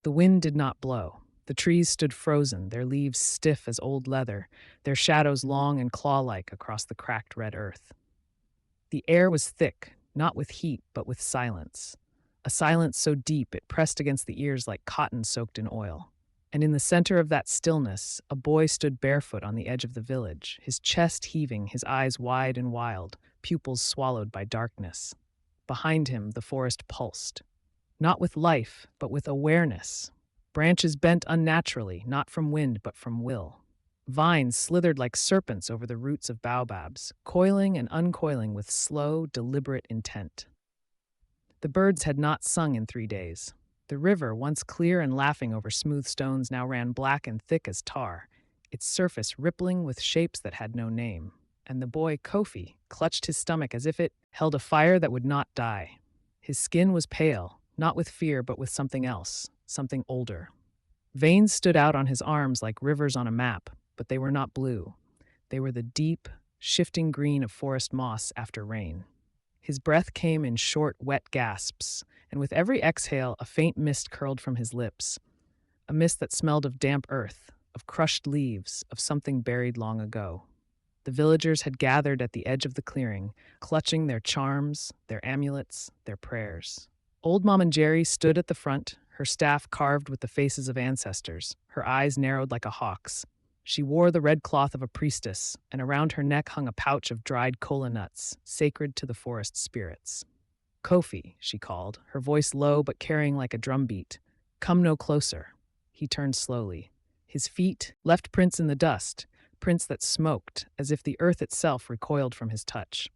The wind did not blow. The trees stood frozen, their leaves stiff as old leather, their shadows long and claw-like across the cracked red earth. The air was thick, not with heat, but with silence. A silence so deep it pressed against the ears like cotton soaked in oil. And in the center of that stillness, a boy stood barefoot on the edge of the village, his chest heaving, his eyes wide and wild, pupils swallowed by darkness. Behind him, the forest pulsed. Not with life, but with awareness. Branches bent unnaturally, not from wind, but from will. Vines slithered like serpents over the roots of baobabs, coiling and uncoiling with slow, deliberate intent. The birds had not sung in 3 days. The river, once clear and laughing over smooth stones, now ran black and thick as tar, its surface rippling with shapes that had no name. And the boy, Kofi, clutched his stomach as if it held a fire that would not die. His skin was pale, not with fear, but with something else, something older. Veins stood out on his arms like rivers on a map, but they were not blue. They were the deep, shifting green of forest moss after rain. His breath came in short, wet gasps, and with every exhale, a faint mist curled from his lips, a mist that smelled of damp earth, of crushed leaves, of something buried long ago. The villagers had gathered at the edge of the clearing, clutching their charms, their amulets, their prayers. Old Mamanjeri stood at the front, her staff carved with the faces of ancestors, her eyes narrowed like a hawk's. She wore the red cloth of a priestess, and around her neck hung a pouch of dried kola nuts, sacred to the forest spirits. Kofi, she called, her voice low but carrying like a drumbeat. Come no closer. He turned slowly. His feet left prints in the dust, prints that smoked, as if the earth itself recoiled from his touch.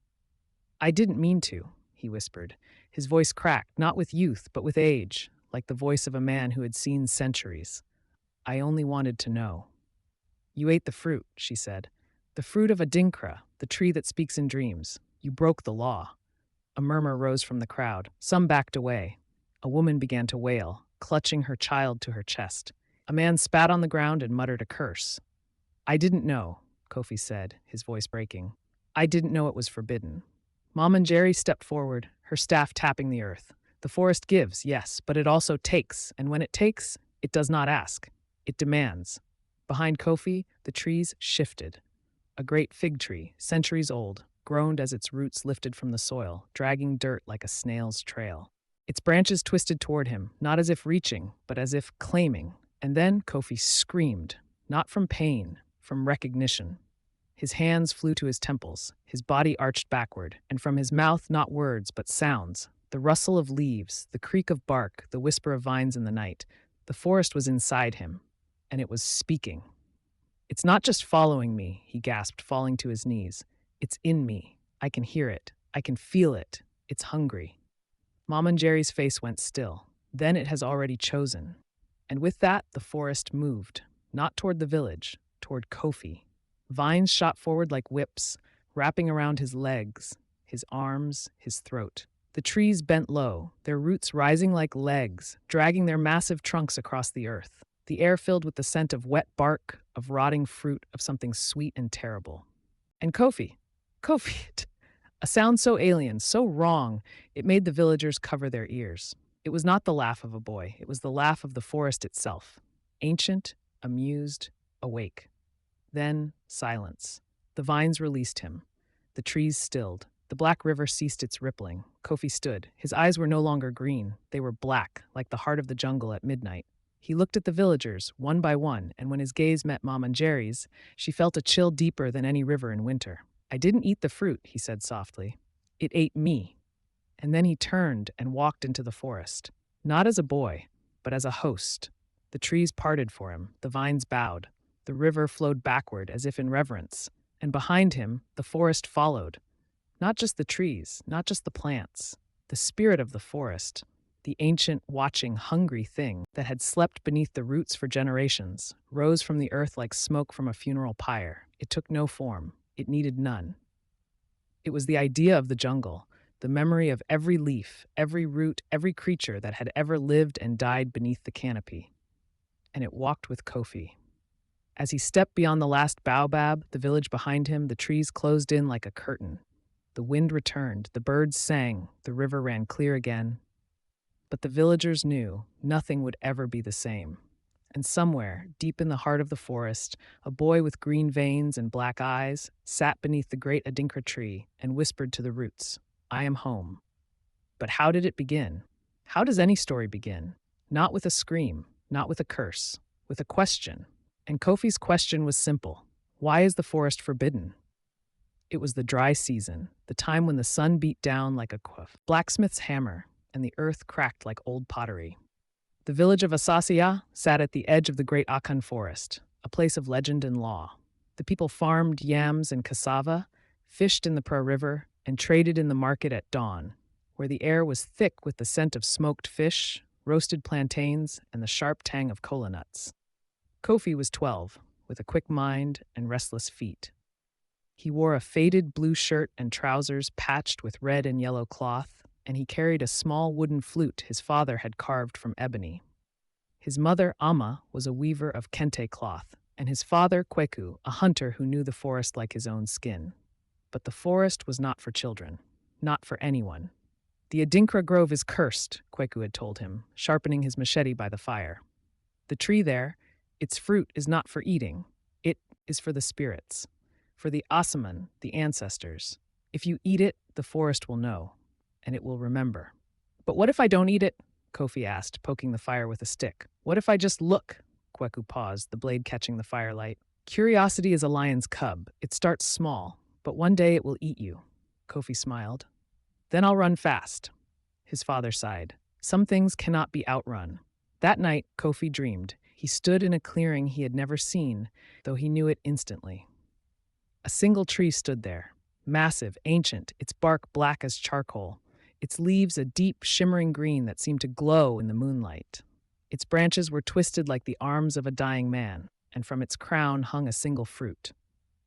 I didn't mean to, he whispered. His voice cracked, not with youth, but with age, like the voice of a man who had seen centuries. I only wanted to know. You ate the fruit, she said. The fruit of Adinkra, the tree that speaks in dreams. You broke the law. A murmur rose from the crowd. Some backed away. A woman began to wail, clutching her child to her chest. A man spat on the ground and muttered a curse. I didn't know, Kofi said, his voice breaking. I didn't know it was forbidden. Mamanjeri stepped forward, her staff tapping the earth. The forest gives, yes, but it also takes, and when it takes, it does not ask. It demands. Behind Kofi, the trees shifted. A great fig tree, centuries old, groaned as its roots lifted from the soil, dragging dirt like a snail's trail. Its branches twisted toward him, not as if reaching, but as if claiming. And then Kofi screamed, not from pain, from recognition. His hands flew to his temples, his body arched backward, and from his mouth not words but sounds, the rustle of leaves, the creak of bark, the whisper of vines in the night. The forest was inside him, and it was speaking. It's not just following me, he gasped, falling to his knees. It's in me. I can hear it. I can feel it. It's hungry. Mamanjeri's face went still. Then it has already chosen. And with that, the forest moved, not toward the village, toward Kofi. Vines shot forward like whips, wrapping around his legs, his arms, his throat. The trees bent low, their roots rising like legs, dragging their massive trunks across the earth. The air filled with the scent of wet bark, of rotting fruit, of something sweet and terrible. And Kofi, a sound so alien, so wrong, it made the villagers cover their ears. It was not the laugh of a boy, it was the laugh of the forest itself. Ancient, amused, awake. Then, silence. The vines released him. The trees stilled. The black river ceased its rippling. Kofi stood. His eyes were no longer green. They were black, like the heart of the jungle at midnight. He looked at the villagers, one by one, and when his gaze met Mamanjeri's, she felt a chill deeper than any river in winter. I didn't eat the fruit, he said softly. It ate me. And then he turned and walked into the forest. Not as a boy, but as a host. The trees parted for him. The vines bowed. The river flowed backward as if in reverence. And behind him, the forest followed. Not just the trees, not just the plants. The spirit of the forest. The ancient, watching, hungry thing that had slept beneath the roots for generations, rose from the earth like smoke from a funeral pyre. It took no form. It needed none. It was the idea of the jungle, the memory of every leaf, every root, every creature that had ever lived and died beneath the canopy. And it walked with Kofi. As he stepped beyond the last baobab, the village behind him, the trees closed in like a curtain. The wind returned, the birds sang, the river ran clear again. But the villagers knew nothing would ever be the same. And somewhere, deep in the heart of the forest, a boy with green veins and black eyes sat beneath the great Adinkra tree and whispered to the roots, "I am home." But how did it begin? How does any story begin? Not with a scream, not with a curse, with a question. And Kofi's question was simple. Why is the forest forbidden? It was the dry season, the time when the sun beat down like a blacksmith's hammer and the earth cracked like old pottery. The village of Asasiya sat at the edge of the great Akan forest, a place of legend and law. The people farmed yams and cassava, fished in the Pra River, and traded in the market at dawn, where the air was thick with the scent of smoked fish, roasted plantains, and the sharp tang of kola nuts. Kofi was 12, with a quick mind and restless feet. He wore a faded blue shirt and trousers patched with red and yellow cloth, and he carried a small wooden flute his father had carved from ebony. His mother, Amma, was a weaver of kente cloth, and his father, Kweku, a hunter who knew the forest like his own skin. But the forest was not for children, not for anyone. "The Adinkra grove is cursed," Kweku had told him, sharpening his machete by the fire. "The tree there, its fruit is not for eating. It is for the spirits, for the Asaman, the ancestors. If you eat it, the forest will know, and it will remember." "But what if I don't eat it?" Kofi asked, poking the fire with a stick. "What if I just look?" Kweku paused, the blade catching the firelight. "Curiosity is a lion's cub. It starts small, but one day it will eat you." Kofi smiled. "Then I'll run fast." His father sighed. "Some things cannot be outrun." That night, Kofi dreamed. He stood in a clearing he had never seen, though he knew it instantly. A single tree stood there, massive, ancient, its bark black as charcoal, its leaves a deep, shimmering green that seemed to glow in the moonlight. Its branches were twisted like the arms of a dying man, and from its crown hung a single fruit.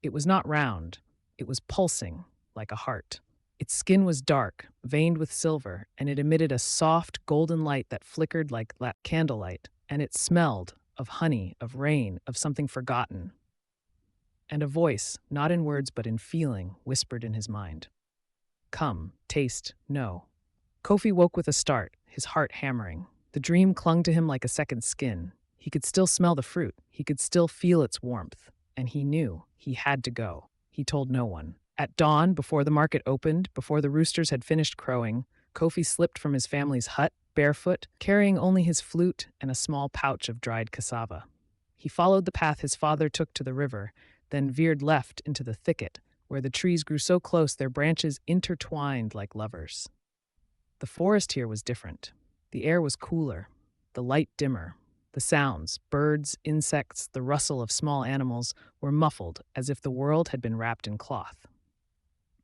It was not round, it was pulsing, like a heart. Its skin was dark, veined with silver, and it emitted a soft, golden light that flickered like candlelight, and it smelled of honey, of rain, of something forgotten. And a voice, not in words but in feeling, whispered in his mind. "Come, taste, know." Kofi woke with a start, his heart hammering. The dream clung to him like a second skin. He could still smell the fruit, he could still feel its warmth, and he knew he had to go. He told no one. At dawn, before the market opened, before the roosters had finished crowing, Kofi slipped from his family's hut, barefoot, carrying only his flute and a small pouch of dried cassava. He followed the path his father took to the river, then veered left into the thicket, where the trees grew so close their branches intertwined like lovers. The forest here was different. The air was cooler, the light dimmer. The sounds, birds, insects, the rustle of small animals, were muffled as if the world had been wrapped in cloth.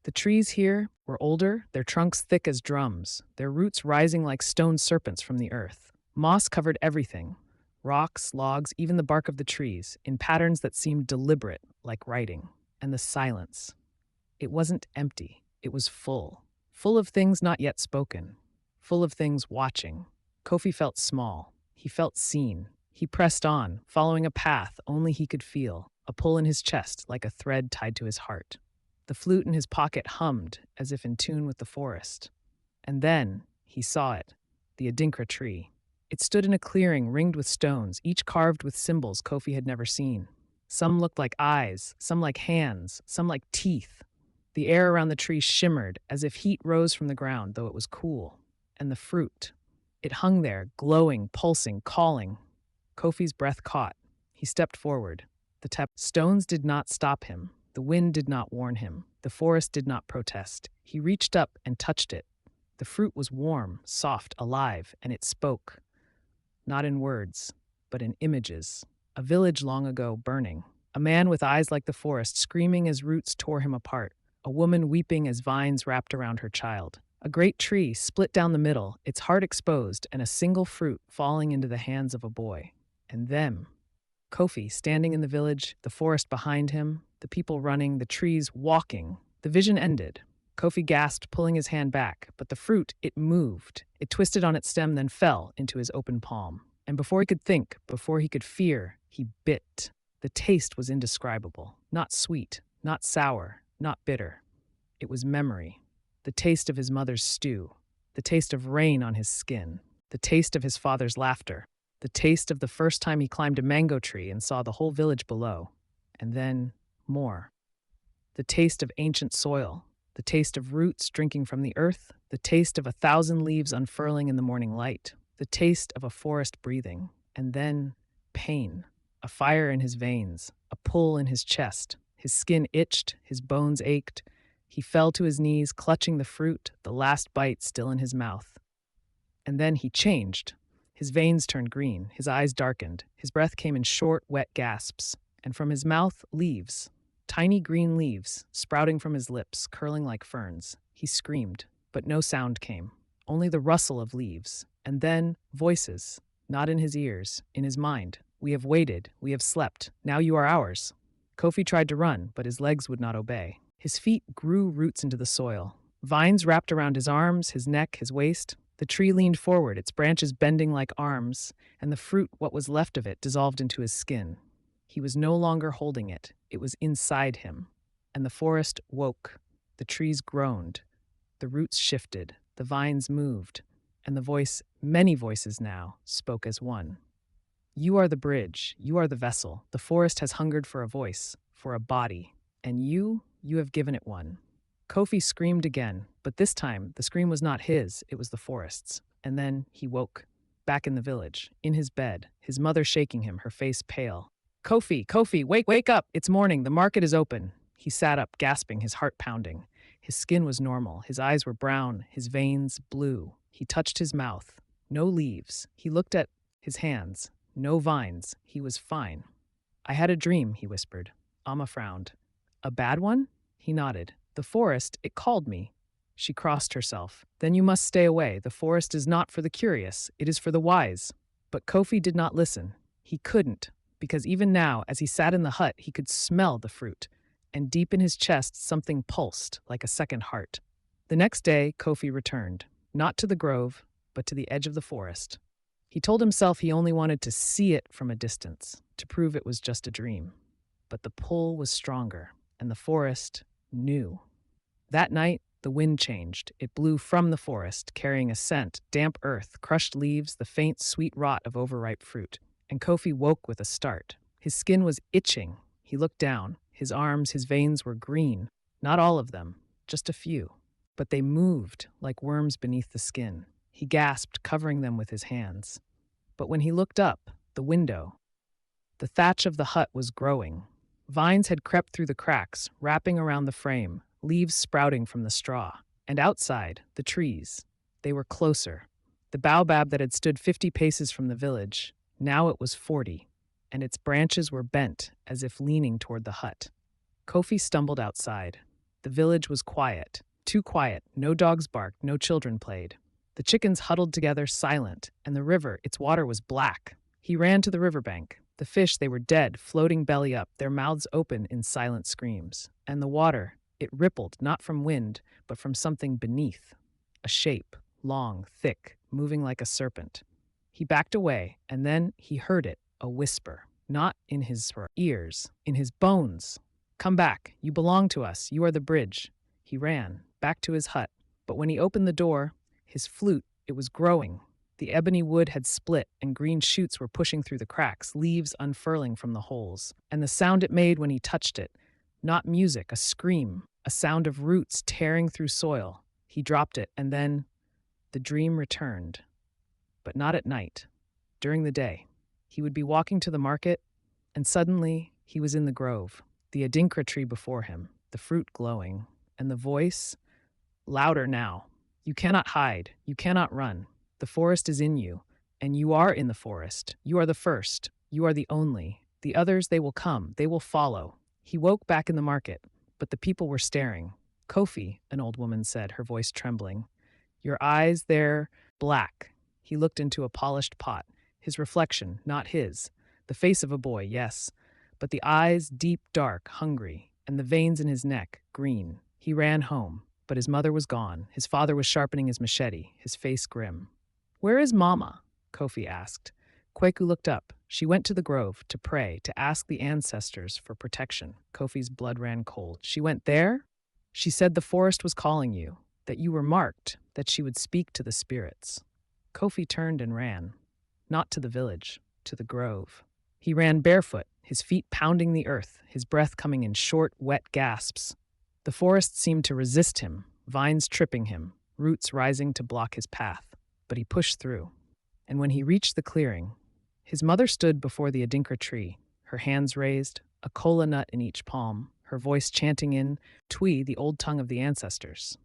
The trees here were older, their trunks thick as drums, their roots rising like stone serpents from the earth. Moss covered everything, rocks, logs, even the bark of the trees, in patterns that seemed deliberate, like writing. And the silence. It wasn't empty, it was full. Full of things not yet spoken. Full of things watching. Kofi felt small. He felt seen. He pressed on, following a path only he could feel, a pull in his chest like a thread tied to his heart. The flute in his pocket hummed, as if in tune with the forest. And then he saw it, the Adinkra tree. It stood in a clearing ringed with stones, each carved with symbols Kofi had never seen. Some looked like eyes, some like hands, some like teeth. The air around the tree shimmered, as if heat rose from the ground, though it was cool. And the fruit. It hung there, glowing, pulsing, calling. Kofi's breath caught. He stepped forward. The stones did not stop him. The wind did not warn him. The forest did not protest. He reached up and touched it. The fruit was warm, soft, alive, and it spoke. Not in words, but in images. A village long ago burning. A man with eyes like the forest screaming as roots tore him apart. A woman weeping as vines wrapped around her child. A great tree split down the middle, its heart exposed, and a single fruit falling into the hands of a boy. And them. Kofi standing in the village, the forest behind him, the people running, the trees walking. The vision ended. Kofi gasped, pulling his hand back, but the fruit, it moved. It twisted on its stem, then fell into his open palm. And before he could think, before he could fear, he bit. The taste was indescribable. Not sweet, not sour, not bitter. It was memory. The taste of his mother's stew. The taste of rain on his skin. the taste of his father's laughter, the taste of the first time he climbed a mango tree and saw the whole village below. And then more. The taste of ancient soil, the taste of roots drinking from the earth, the taste of 1,000 leaves unfurling in the morning light, the taste of a forest breathing, and then pain, a fire in his veins, a pull in his chest. His skin itched, his bones ached. He fell to his knees, clutching the fruit, the last bite still in his mouth. And then he changed. His veins turned green, his eyes darkened, his breath came in short, wet gasps, and from his mouth, leaves. Tiny green leaves, sprouting from his lips, curling like ferns. He screamed, but no sound came, only the rustle of leaves. And then, voices, not in his ears, in his mind. "We have waited, we have slept, now you are ours." Kofi tried to run, but his legs would not obey. His feet grew roots into the soil. Vines wrapped around his arms, his neck, his waist. The tree leaned forward, its branches bending like arms, and the fruit, what was left of it, dissolved into his skin. He was no longer holding it. It was inside him. And the forest woke. The trees groaned. The roots shifted. The vines moved. And the voice, many voices now, spoke as one. "You are the bridge. You are the vessel. The forest has hungered for a voice, for a body. And you have given it one." Kofi screamed again, but this time the scream was not his, it was the forest's. And then he woke, back in the village, in his bed, his mother shaking him, her face pale. "Kofi, Kofi, wake up! It's morning, the market is open." He sat up, gasping, his heart pounding. His skin was normal, his eyes were brown, his veins blue. He touched his mouth. No leaves. He looked at his hands. No vines. He was fine. "I had a dream," he whispered. Amma frowned. "A bad one?" He nodded. "The forest, it called me." She crossed herself. "Then you must stay away. The forest is not for the curious. It is for the wise." But Kofi did not listen. He couldn't, because even now, as he sat in the hut, he could smell the fruit. And deep in his chest, something pulsed like a second heart. The next day, Kofi returned. Not to the grove, but to the edge of the forest. He told himself he only wanted to see it from a distance, to prove it was just a dream. But the pull was stronger, and the forest knew. That night, the wind changed. It blew from the forest, carrying a scent, damp earth, crushed leaves, the faint, sweet rot of overripe fruit. And Kofi woke with a start. His skin was itching. He looked down. His arms, his veins were green. Not all of them, just a few. But they moved like worms beneath the skin. He gasped, covering them with his hands. But when he looked up, the thatch of the hut was growing. Vines had crept through the cracks, wrapping around the frame, leaves sprouting from the straw. And outside, the trees. They were closer. The baobab that had stood 50 paces from the village, now it was 40, and its branches were bent as if leaning toward the hut. Kofi stumbled outside. The village was quiet, too quiet. No dogs barked, no children played. The chickens huddled together, silent, and the river, its water was black. He ran to the riverbank. The fish, they were dead, floating belly up, their mouths open in silent screams. And the water, it rippled, not from wind, but from something beneath. A shape, long, thick, moving like a serpent. He backed away, and then he heard it, a whisper, not in his ears, in his bones. "Come back, you belong to us, you are the bridge." He ran, back to his hut, but when he opened the door, his flute, it was growing. The ebony wood had split, and green shoots were pushing through the cracks, leaves unfurling from the holes. And the sound it made when he touched it, not music, a scream, a sound of roots tearing through soil. He dropped it, and then the dream returned. But not at night, during the day. He would be walking to the market, and suddenly he was in the grove, the adinkra tree before him, the fruit glowing, and the voice, louder now. "You cannot hide, you cannot run. The forest is in you, and you are in the forest. You are the first, you are the only. The others, they will come, they will follow." He woke back in the market, but the people were staring. "Kofi," an old woman said, her voice trembling, "your eyes, they're black." He looked into a polished pot, his reflection, not his. The face of a boy, yes, but the eyes deep, dark, hungry, and the veins in his neck, green. He ran home, but his mother was gone. His father was sharpening his machete, his face grim. "Where is Mama?" Kofi asked. Kweku looked up. She went to the grove to pray, to ask the ancestors for protection. Kofi's blood ran cold. "She went there?" "She said the forest was calling you, that you were marked, that she would speak to the spirits." Kofi turned and ran, not to the village, to the grove. He ran barefoot, his feet pounding the earth, his breath coming in short, wet gasps. The forest seemed to resist him, vines tripping him, roots rising to block his path. But he pushed through. And when he reached the clearing, his mother stood before the Adinkra tree, her hands raised, a kola nut in each palm, her voice chanting in Twi, the old tongue of the ancestors.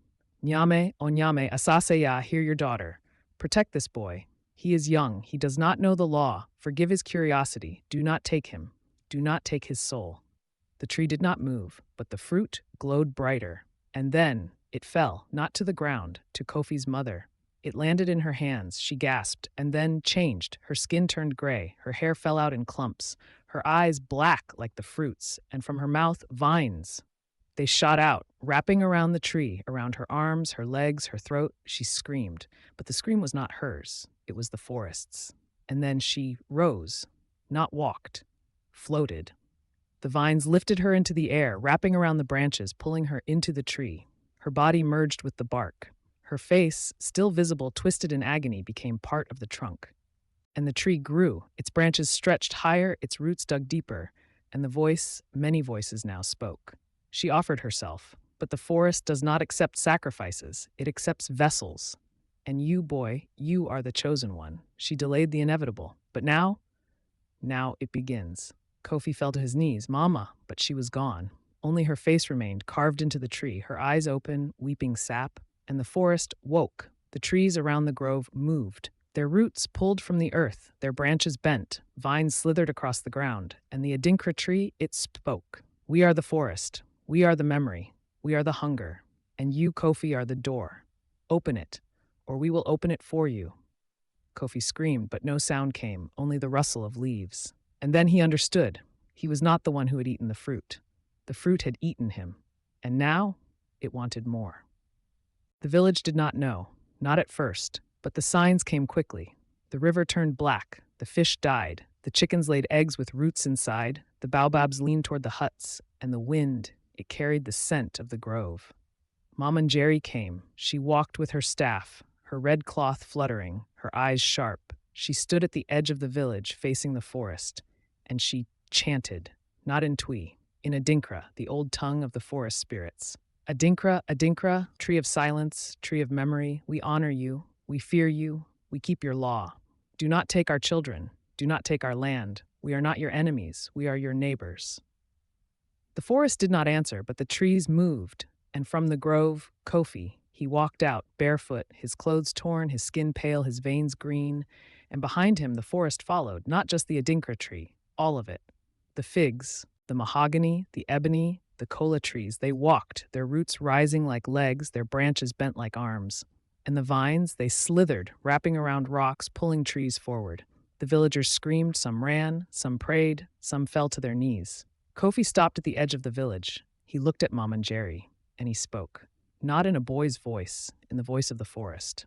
Nyame, o Nyame, asaseya, hear your daughter. Protect this boy. He is young. He does not know the law. Forgive his curiosity. Do not take him. Do not take his soul. The tree did not move, but the fruit glowed brighter. And then it fell, not to the ground, to Kofi's mother. It landed in her hands. She gasped, and then changed. Her skin turned gray. Her hair fell out in clumps. Her eyes black like the fruits, and from her mouth, vines. They shot out, wrapping around the tree, around her arms, her legs, her throat. She screamed, but the scream was not hers. It was the forest's. And then she rose, not walked, floated. The vines lifted her into the air, wrapping around the branches, pulling her into the tree. Her body merged with the bark. Her face, still visible, twisted in agony, became part of the trunk. And the tree grew. Its branches stretched higher, its roots dug deeper, and the voice, many voices now, spoke. She offered herself, but the forest does not accept sacrifices. It accepts vessels. And you, boy, you are the chosen one. She delayed the inevitable. But now it begins. Kofi fell to his knees. Mama, but she was gone. Only her face remained, carved into the tree, her eyes open, weeping sap. And the forest woke. The trees around the grove moved. Their roots pulled from the earth, their branches bent, vines slithered across the ground, and the Adinkra tree, it spoke. We are the forest. We are the memory. We are the hunger. And you, Kofi, are the door. Open it, or we will open it for you. Kofi screamed, but no sound came, only the rustle of leaves. And then he understood. He was not the one who had eaten the fruit. The fruit had eaten him. And now it wanted more. The village did not know, not at first, but the signs came quickly. The river turned black, the fish died, the chickens laid eggs with roots inside, the baobabs leaned toward the huts, and the wind, it carried the scent of the grove. Mamanjeri came. She walked with her staff, her red cloth fluttering, her eyes sharp. She stood at the edge of the village, facing the forest, and she chanted, not in Twi, in Adinkra, the old tongue of the forest spirits. Adinkra, Adinkra, tree of silence, tree of memory, we honor you, we fear you, we keep your law. Do not take our children, do not take our land. We are not your enemies, we are your neighbors. The forest did not answer, but the trees moved, and from the grove, Kofi, he walked out, barefoot, his clothes torn, his skin pale, his veins green, and behind him the forest followed, not just the Adinkra tree, all of it. The figs, the mahogany, the ebony, the kola trees, they walked, their roots rising like legs, their branches bent like arms. And the vines, they slithered, wrapping around rocks, pulling trees forward. The villagers screamed, some ran, some prayed, some fell to their knees. Kofi stopped at the edge of the village. He looked at Mamanjeri, and he spoke, not in a boy's voice, in the voice of the forest.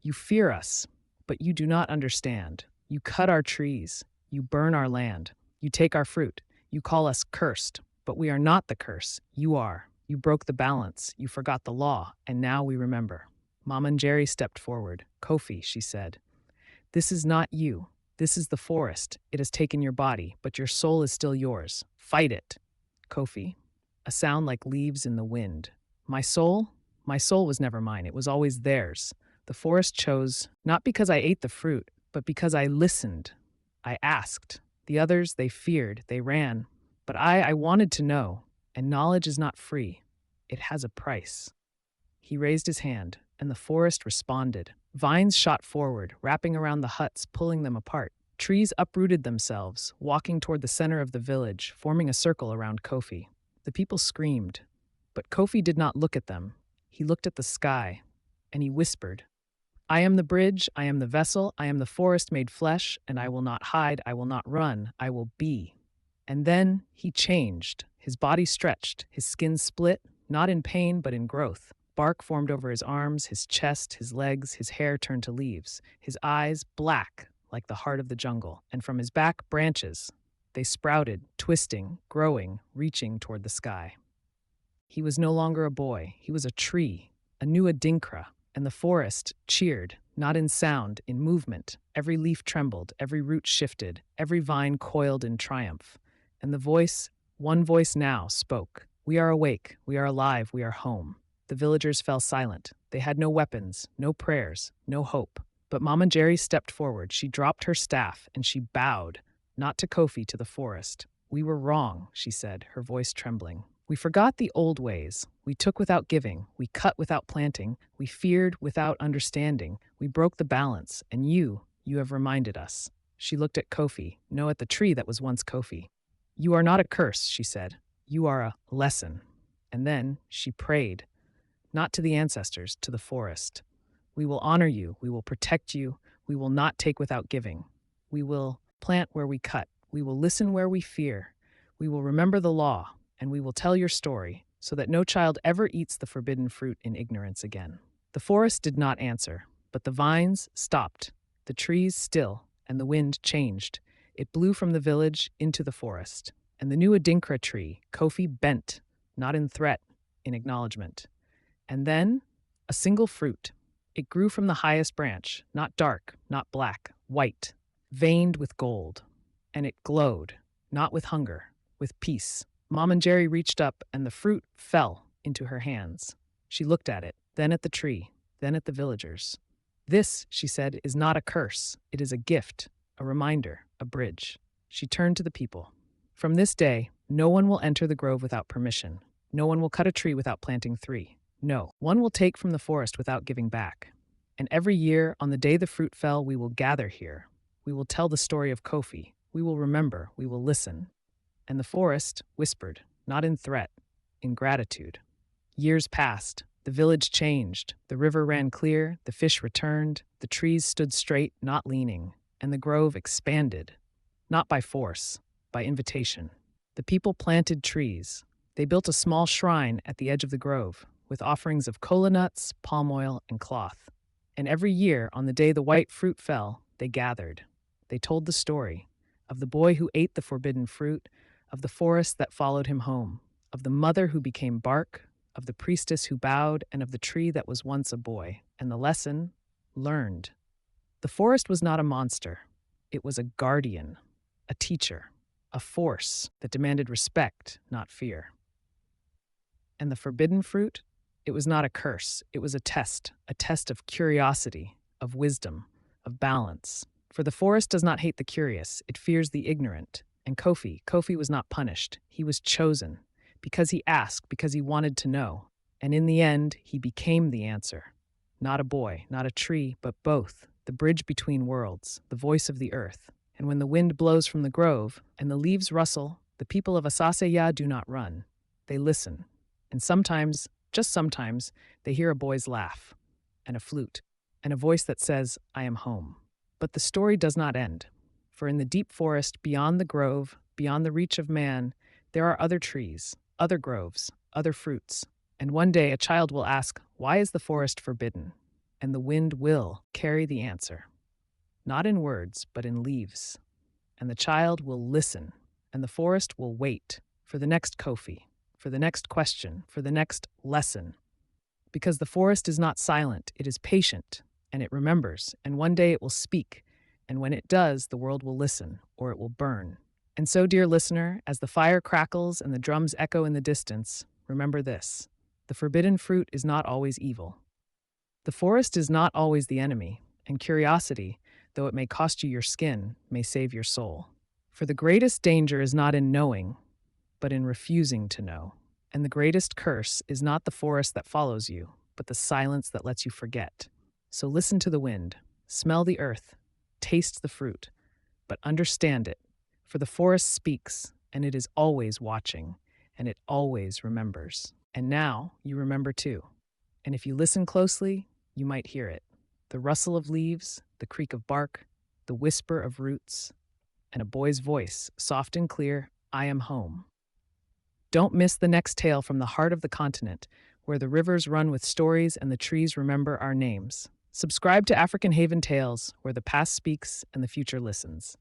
You fear us, but you do not understand. You cut our trees, you burn our land, you take our fruit, you call us cursed, but we are not the curse, you are. You broke the balance, you forgot the law, and now we remember. Mamanjeri stepped forward. Kofi, she said, this is not you. This is the forest. It has taken your body, but your soul is still yours. Fight it. Kofi, a sound like leaves in the wind. My soul was never mine. It was always theirs. The forest chose, not because I ate the fruit, but because I listened. I asked. The others, they feared, they ran. But I wanted to know, and knowledge is not free. It has a price. He raised his hand, and the forest responded. Vines shot forward, wrapping around the huts, pulling them apart. Trees uprooted themselves, walking toward the center of the village, forming a circle around Kofi. The people screamed, but Kofi did not look at them. He looked at the sky, and he whispered, I am the bridge, I am the vessel, I am the forest made flesh, and I will not hide, I will not run, I will be. And then he changed. His body stretched, his skin split, not in pain but in growth. Bark formed over his arms, his chest, his legs, his hair turned to leaves, his eyes black like the heart of the jungle, and from his back, branches. They sprouted, twisting, growing, reaching toward the sky. He was no longer a boy, he was a tree, a new Adinkra, and the forest cheered, not in sound, in movement. Every leaf trembled, every root shifted, every vine coiled in triumph. And the voice, one voice now, spoke. We are awake, we are alive, we are home. The villagers fell silent. They had no weapons, no prayers, no hope. But Mama Jerry stepped forward. She dropped her staff and she bowed, not to Kofi, to the forest. We were wrong, she said, her voice trembling. We forgot the old ways. We took without giving. We cut without planting. We feared without understanding. We broke the balance, and you have reminded us. She looked at Kofi, no, at the tree that was once Kofi. You are not a curse, she said. You are a lesson. And then she prayed, not to the ancestors, to the forest. We will honor you. We will protect you. We will not take without giving. We will plant where we cut. We will listen where we fear. We will remember the law, and we will tell your story so that no child ever eats the forbidden fruit in ignorance again. The forest did not answer, but the vines stopped, the trees still, and the wind changed. It blew from the village into the forest, and the new Adinkra tree, Kofi, bent, not in threat, in acknowledgement. And then, a single fruit. It grew from the highest branch, not dark, not black, white, veined with gold. And it glowed, not with hunger, with peace. Mom and Jerry reached up, and the fruit fell into her hands. She looked at it, then at the tree, then at the villagers. This, she said, is not a curse. It is a gift, a reminder, a bridge. She turned to the people. From this day, no one will enter the grove without permission. No one will cut a tree without planting 3. No, one will take from the forest without giving back. And every year, on the day the fruit fell, we will gather here. We will tell the story of Kofi. We will remember. We will listen. And the forest whispered, not in threat, in gratitude. Years passed. The village changed. The river ran clear. The fish returned. The trees stood straight, not leaning. And the grove expanded, not by force, by invitation. The people planted trees. They built a small shrine at the edge of the grove, with offerings of kola nuts, palm oil, and cloth. And every year, on the day the white fruit fell, they gathered. They told the story of the boy who ate the forbidden fruit, of the forest that followed him home, of the mother who became bark, of the priestess who bowed, and of the tree that was once a boy. And the lesson learned. The forest was not a monster. It was a guardian, a teacher, a force that demanded respect, not fear. And the forbidden fruit? It was not a curse. It was a test of curiosity, of wisdom, of balance. For the forest does not hate the curious, it fears the ignorant. And Kofi was not punished. He was chosen because he asked, because he wanted to know. And in the end, he became the answer. Not a boy, not a tree, but both, the bridge between worlds, the voice of the earth. And when the wind blows from the grove and the leaves rustle, the people of Asaseya do not run. They listen. And sometimes, just sometimes, they hear a boy's laugh, and a flute, and a voice that says, I am home. But the story does not end. For in the deep forest, beyond the grove, beyond the reach of man, there are other trees, other groves, other fruits. And one day a child will ask, why is the forest forbidden? And the wind will carry the answer. Not in words, but in leaves. And the child will listen, and the forest will wait for the next Kofi, for the next question, for the next lesson. Because the forest is not silent, it is patient, and it remembers, and one day it will speak, and when it does, the world will listen, or it will burn. And so, dear listener, as the fire crackles and the drums echo in the distance, remember this: the forbidden fruit is not always evil. The forest is not always the enemy, and curiosity, though it may cost you your skin, may save your soul. For the greatest danger is not in knowing, but in refusing to know. And the greatest curse is not the forest that follows you, but the silence that lets you forget. So listen to the wind, smell the earth, taste the fruit, but understand it. For the forest speaks, and it is always watching, and it always remembers. And now you remember too. And if you listen closely, you might hear it. The rustle of leaves, the creak of bark, the whisper of roots, and a boy's voice, soft and clear, I am home. Don't miss the next tale from the heart of the continent, where the rivers run with stories and the trees remember our names. Subscribe to African Haven Tales, where the past speaks and the future listens.